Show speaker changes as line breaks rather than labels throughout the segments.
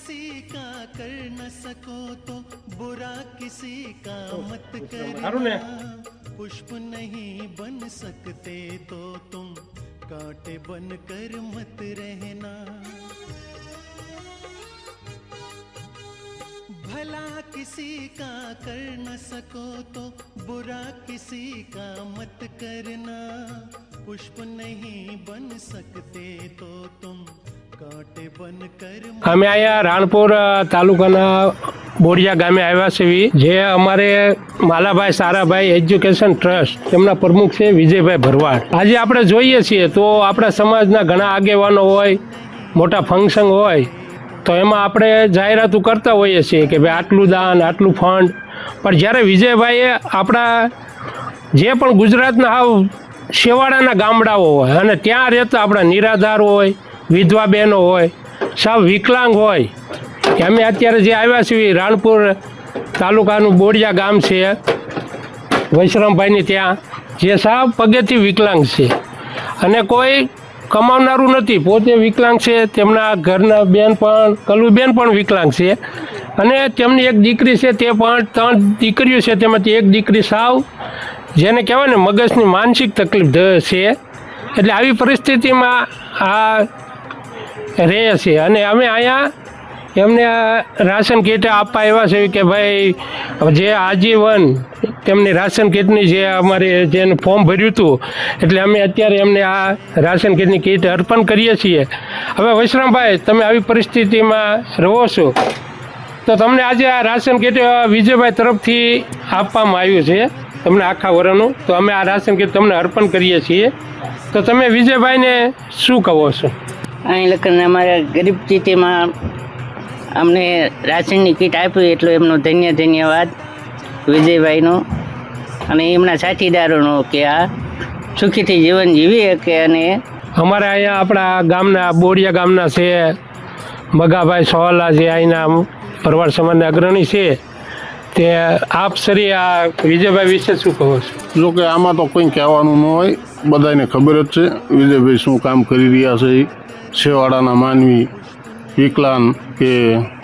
किसी का कर न सको तो बुरा किसी का मत करना, पुष्प नहीं बन सकते तो तुम कांटे बन कर मत रहना। भला किसी का कर न सको तो बुरा किसी का मत करना, पुष्प नहीं बन सकते तो तुम कांटे बन कर।
અમે અહીંયા રાણપુર તાલુકાના બોડિયા ગામે આવ્યા છીએ, જે અમારે માલાભાઈ સારાભાઈ એજ્યુકેશન ટ્રસ્ટ તેમના પ્રમુખ છે વિજયભાઈ ભરવાડ। આજે આપણે જોઈએ છીએ તો આપણા સમાજના ઘણા આગેવાનો હોય, મોટા ફંક્શન હોય તો એમાં આપણે જાહેરાતો કરતા હોઈએ છીએ કે ભાઈ આટલું દાન આટલું ફંડ, પણ જ્યારે વિજયભાઈએ આપણા જે પણ ગુજરાતના હાવ છેવાડાના ગામડાઓ હોય અને ત્યાં રહેતા આપણા નિરાધાર હોય, વિધવા બહેનો હોય, સાવ વિકલાંગ હોય, કે અમે અત્યારે જે આવ્યા છીએ રાણપુર તાલુકાનું બોડિયા ગામ છે વૈશ્રામભાઈની, ત્યાં જે સાવ પગેથી વિકલાંગ છે અને કોઈ કમાવનારું નથી, પોતે વિકલાંગ છે, તેમના ઘરના બેન પણ કલુબેન પણ વિકલાંગ છે અને તેમની એક દીકરી છે, તે પણ 3 દીકરીઓ છે, તેમાંથી એક દીકરી સાવ જેને કહેવાય ને મગજની માનસિક તકલીફ છે। એટલે આવી પરિસ્થિતિમાં આ રહે છે અને અમે અહીંયા એમને રાશન કીટ આપવા આવ્યા છે કે ભાઈ જે આજીવન તેમની રાશન કીટની જે અમારે જેને ફોર્મ ભર્યું હતું, એટલે અમે અત્યારે એમને આ રાશન કીટની કીટ અર્પણ કરીએ છીએ। હવે વૈશ્રામભાઈ, તમે આવી પરિસ્થિતિમાં રહો છો તો તમને આજે આ રાશન કીટ વિજયભાઈ તરફથી આપવામાં આવ્યું છે તમને આખા વર્ષનું, તો અમે આ રાશન કીટ તમને અર્પણ કરીએ છીએ। તો તમે વિજયભાઈને શું કહો છો?
અહીં લખન અમારા ગરીબ સ્થિતિમાં અમને રાશનની કીટ આપી એટલો એમનો ધન્યવાદ વિજયભાઈનો અને એમના સાથીદારોનો કે આ સુખીથી જીવન જીવી શકે। અને
અમારે અહીંયા આપણા ગામના બોડિયા ગામના છે મગાભાઈ સોહલા, જે અહીંના ભરવાડ સમાજના અગ્રણી છે, તે આપ સરી આ વિજયભાઈ વિશે શું કહો છો?
જો કે આમાં તો કોઈ કહેવાનું ન હોય, બધાને ખબર જ છે વિજયભાઈ શું કામ કરી રહ્યા છે। છેવાડાના માનવી, વિકલાંગ કે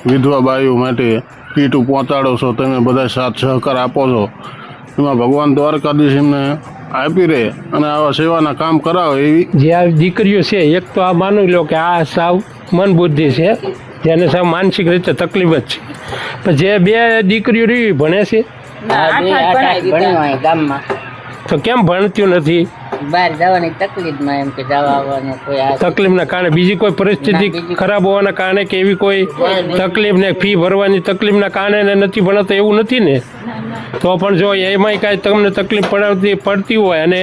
વિધવા બાઈઓ માટે કીટ પહોંચાડો છો, તમે બધા સાથ સહકાર આપો છો, એમાં ભગવાન દ્વારકાધીશ એમને આપી રહે અને આવા સેવાના કામ કરાવે એવી
જે આ દીકરીઓ છે, એક તો આ માની લો કે આ સાવ મન બુદ્ધિ છે, જેને સાવ માનસિક રીતે તકલીફ જ છે, પણ જે 2 દીકરીઓ રહી ભણે છે
ગામમાં
તો કેમ ભણતું નથી?
બહાર જવાની તકલીફમાં એમ કે જવા આવવાનું કોઈ
તકલીફના કારણે, બીજી કોઈ પરિસ્થિતિ ખરાબ હોવાના કારણે કે એવી કોઈ તકલીફ ને ફી ભરવાની તકલીફના કારણે નથી ભણતા એવું નથી ને? તો પણ જો એમાંય કાંઈ તમને તકલીફ પડતી હોય અને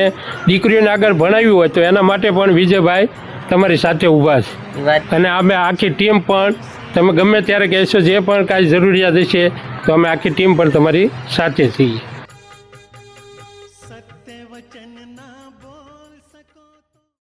દીકરીઓને આગળ ભણાવ્યું હોય તો એના માટે પણ વિજયભાઈ તમારી સાથે ઊભા છે અને અમે આખી ટીમ પણ, તમે ગમે ત્યારે કહેશો જે પણ કાંઈ જરૂરિયાત હશે તો અમે આખી ટીમ પણ તમારી સાથે છીએ।